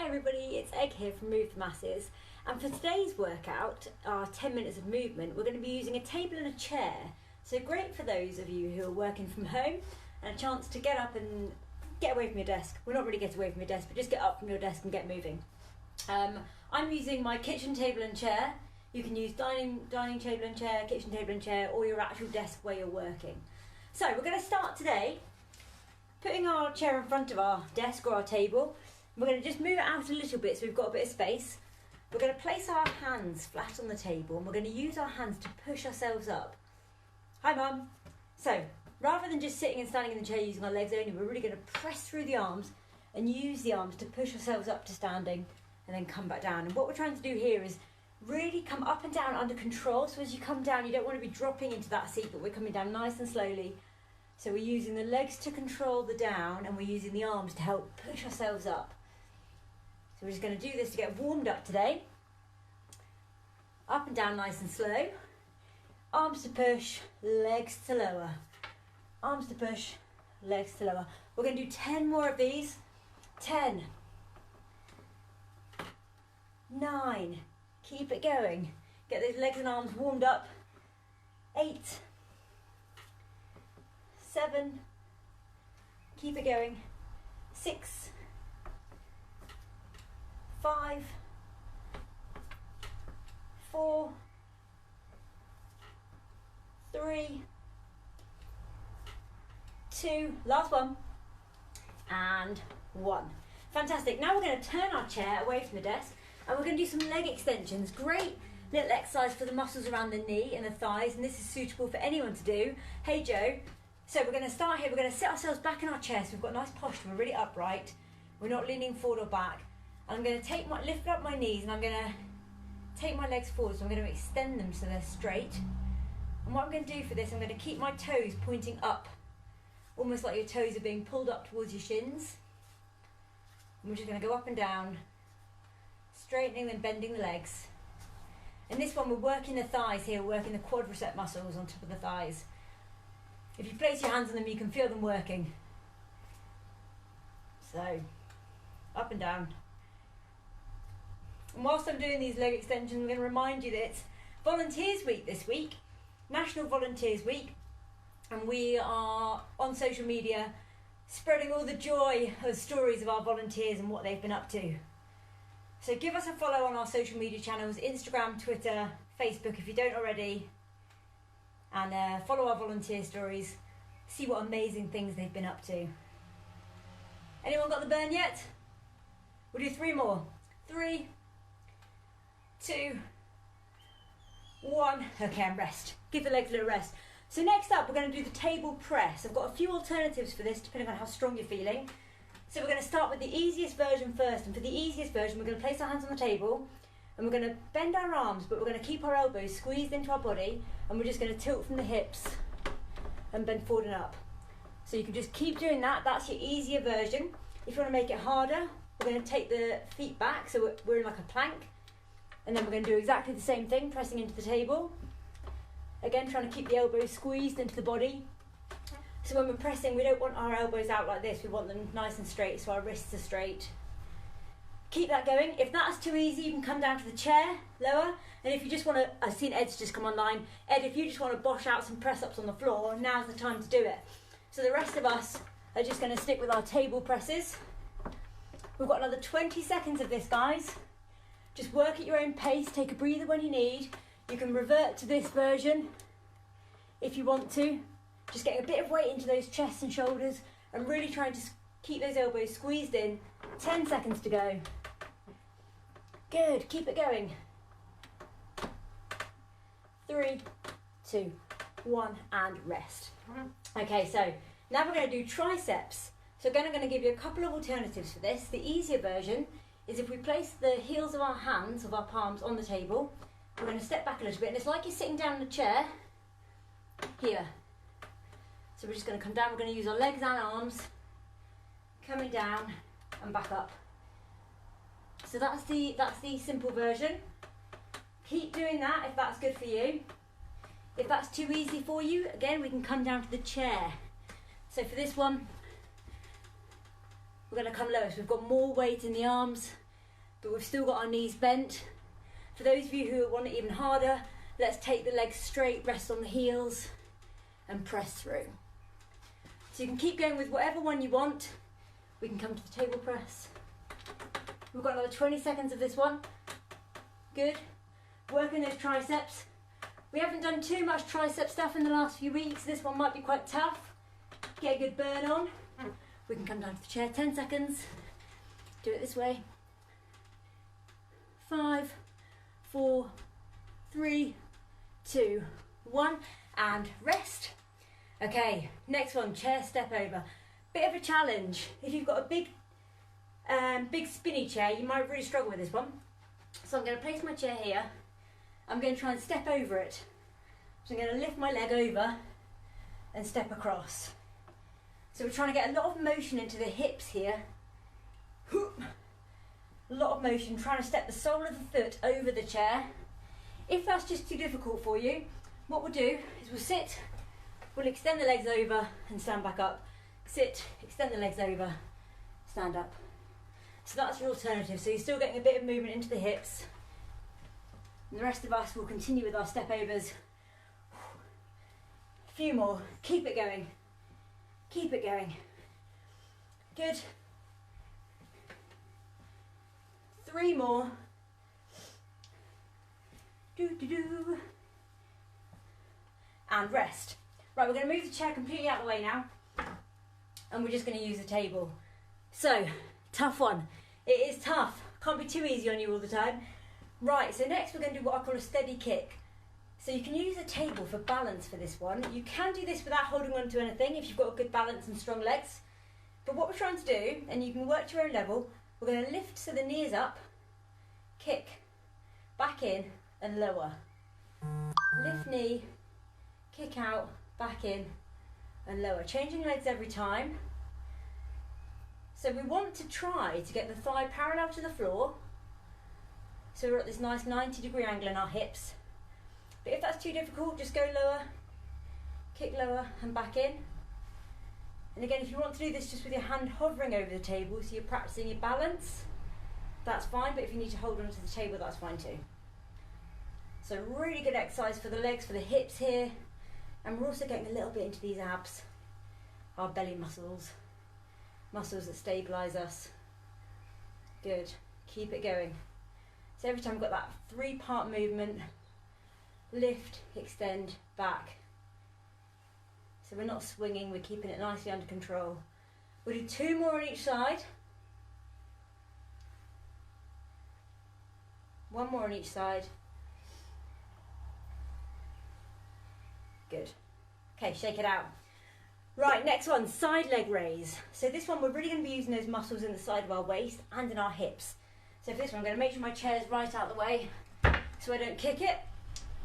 Hi everybody, it's Egg here from Move the Masses, and for today's workout, our 10 minutes of movement, we're going to be using a table and a chair. So great for those of you who are working from home and a chance to get up and get away from your desk. Well, not really get away from your desk, but just get up from your desk and get moving. I'm using my kitchen table and chair. You can use dining table and chair, kitchen table and chair, or your actual desk where you're working. So we're going to start today putting our chair in front of our desk or our table. We're going to just move it out a little bit so we've got a bit of space. We're going to place our hands flat on the table and we're going to use our hands to push ourselves up. Hi Mum. So rather than just sitting and standing in the chair using our legs only, we're really going to press through the arms and use the arms to push ourselves up to standing and then come back down. And what we're trying to do here is really come up and down under control. So as you come down, you don't want to be dropping into that seat, but we're coming down nice and slowly. So we're using the legs to control the down and we're using the arms to help push ourselves up. So we're just going to do this to get warmed up today. Up and down nice and slow. Arms to push, legs to lower. Arms to push, legs to lower. We're going to do 10 more of these. 10. 9. Keep it going. Get those legs and arms warmed up. 8. 7. Keep it going. 6. 5, 4, 3, 2, last one, and 1. Fantastic. Now we're going to turn our chair away from the desk and we're going to do some leg extensions. Great little exercise for the muscles around the knee and the thighs, and this is suitable for anyone to do. Hey Joe. So we're going to start here. We're going to sit ourselves back in our chair so we've got a nice posture. We're really upright. We're not leaning forward or back. I'm going to lift up my knees and I'm going to take my legs forward, so I'm going to extend them so they're straight. And what I'm going to do for this, I'm going to keep my toes pointing up, almost like your toes are being pulled up towards your shins. And we're just going to go up and down, straightening and bending the legs. In this one, we're working the thighs here, we're working the quadricep muscles on top of the thighs. If you place your hands on them, you can feel them working. So, up and down. And whilst I'm doing these leg extensions, I'm going to remind you that it's Volunteers Week this week, National Volunteers Week, and we are on social media spreading all the joy of stories of our volunteers and what they've been up to. So give us a follow on our social media channels, Instagram, Twitter, Facebook if you don't already, and follow our volunteer stories, see what amazing things they've been up to. Anyone got the burn yet? We'll do 3 more. 3, 2, 1. Okay, and rest. Give the legs a little rest. So next up, we're going to do the table press. I've got a few alternatives for this, depending on how strong you're feeling. So we're going to start with the easiest version first. And for the easiest version, we're going to place our hands on the table, and we're going to bend our arms, but we're going to keep our elbows squeezed into our body, and we're just going to tilt from the hips and bend forward and up. So you can just keep doing that. That's your easier version. If you want to make it harder, we're going to take the feet back, so we're in like a plank. And then we're going to do exactly the same thing, pressing into the table. Again, trying to keep the elbows squeezed into the body. So when we're pressing, we don't want our elbows out like this. We want them nice and straight, so our wrists are straight. Keep that going. If that's too easy, you can come down to the chair, lower. And if you just want to, I've seen Ed's just come online. Ed, if you just want to bosh out some press-ups on the floor, now's the time to do it. So the rest of us are just going to stick with our table presses. We've got another 20 seconds of this, guys. Just work at your own pace, take a breather when you need. You can revert to this version if you want to. Just getting a bit of weight into those chests and shoulders and really trying to keep those elbows squeezed in. 10 seconds to go. Good, keep it going. 3, 2, 1, and rest. Okay, so now we're going to do triceps. So again, I'm going to give you a couple of alternatives for this. The easier version is if we place the heels of our hands, of our palms on the table, we're going to step back a little bit, and it's like you're sitting down in a chair here. So we're just going to come down, we're going to use our legs and arms, coming down and back up. So that's the simple version. Keep doing that if that's good for you. If that's too easy for you, again, we can come down to the chair. So for this one, we're going to come lower. So we've got more weight in the arms but we've still got our knees bent. For those of you who want it even harder, let's take the legs straight, rest on the heels, and press through. So you can keep going with whatever one you want. We can come to the table press. We've got another 20 seconds of this one. Good. Working those triceps. We haven't done too much tricep stuff in the last few weeks. This one might be quite tough. Get a good burn on. We can come down to the chair, 10 seconds. Do it this way. 5, 4, 3, 2, 1, and rest. Okay, next one, chair step over. Bit of a challenge. If you've got a big spinny chair, you might really struggle with this one. So I'm going to place my chair here. I'm going to try and step over it. So I'm going to lift my leg over and step across. So we're trying to get a lot of motion into the hips here. A lot of motion, trying to step the sole of the foot over the chair. If that's just too difficult for you, what we'll do is we'll sit, we'll extend the legs over and stand back up. Sit, extend the legs over, stand up. So that's your alternative. So you're still getting a bit of movement into the hips. And the rest of us will continue with our step overs. A few more, keep it going. Keep it going. Good. 3 more. Do. And rest. Right, we're going to move the chair completely out of the way now. And we're just going to use the table. So, tough one. It is tough. Can't be too easy on you all the time. Right, so next we're going to do what I call a steady kick. So you can use a table for balance for this one. You can do this without holding on to anything if you've got a good balance and strong legs. But what we're trying to do, and you can work to your own level, we're going to lift so the knee is up, kick, back in and lower. Lift knee, kick out, back in and lower. Changing legs every time. So we want to try to get the thigh parallel to the floor. So we're at this nice 90-degree angle in our hips. But if that's too difficult, just go lower, kick lower and back in. And again, if you want to do this just with your hand hovering over the table, so you're practicing your balance, that's fine, but if you need to hold onto the table, that's fine too. So really good exercise for the legs, for the hips here, and we're also getting a little bit into these abs, our belly muscles that stabilise us. Good, keep it going. So every time we've got that 3-part movement, lift, extend, back. So we're not swinging, we're keeping it nicely under control. We'll do 2 more on each side. 1 more on each side. Good. Okay, shake it out. Right, next one, side leg raise. So this one, we're really going to be using those muscles in the side of our waist and in our hips. So for this one, I'm going to make sure my chair is right out of the way so I don't kick it.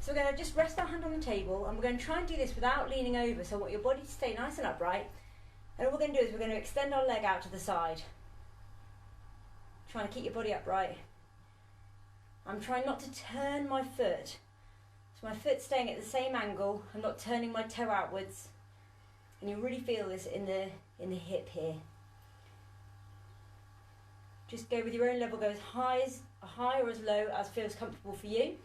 So we're going to just rest our hand on the table and we're going to try and do this without leaning over. So I want your body to stay nice and upright. And all we're going to do is we're going to extend our leg out to the side. Trying to keep your body upright. I'm trying not to turn my foot. So my foot's staying at the same angle. I'm not turning my toe outwards. And you really feel this in the hip here. Just go with your own level, go as high or as low as feels comfortable for you.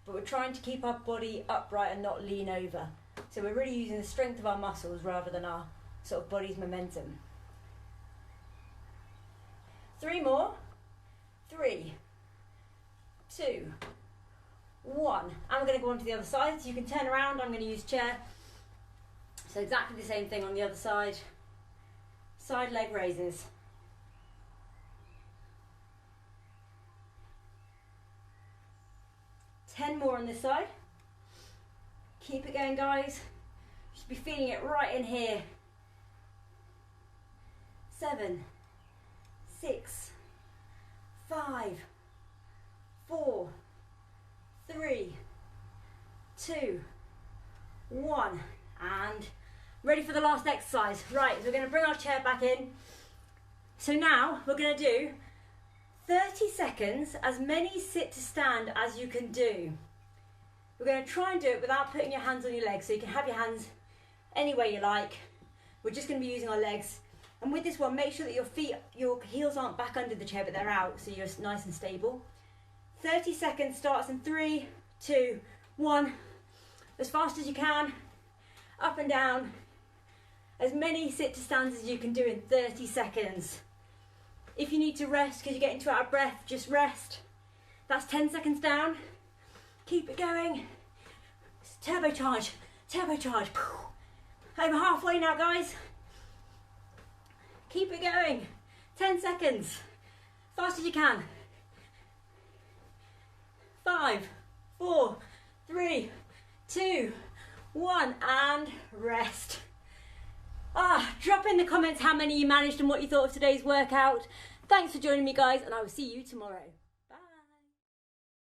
But we're trying to keep our body upright and not lean over. So we're really using the strength of our muscles rather than our sort of body's momentum. 3 more. 3, 2, 1. And we're going to go on to the other side. So you can turn around. I'm going to use chair. So exactly the same thing on the other side. Side leg raises. 10 more on this side. Keep it going, guys. You should be feeling it right in here. 7, 6, 5, 4, 3, 2, 1. And ready for the last exercise. Right, so we're going to bring our chair back in. So now we're going to do 30 seconds, as many sit to stand as you can do. We're going to try and do it without putting your hands on your legs, so you can have your hands any way you like. We're just going to be using our legs And with this one, make sure that your heels aren't back under the chair, but they're out, so you're nice and stable. 30 seconds starts in 3, 2, 1. As fast as you can, up and down. As many sit to stands as you can do in 30 seconds. If you need to rest because you're getting too out of breath, just rest. That's 10 seconds down. Keep it going. Turbocharge, turbocharge. Over halfway now, guys. Keep it going. 10 seconds. Fast as you can. 5, 4, 3, 2, 1, and rest. Drop in the comments how many you managed and what you thought of today's workout. Thanks for joining me, guys, and I will see you tomorrow.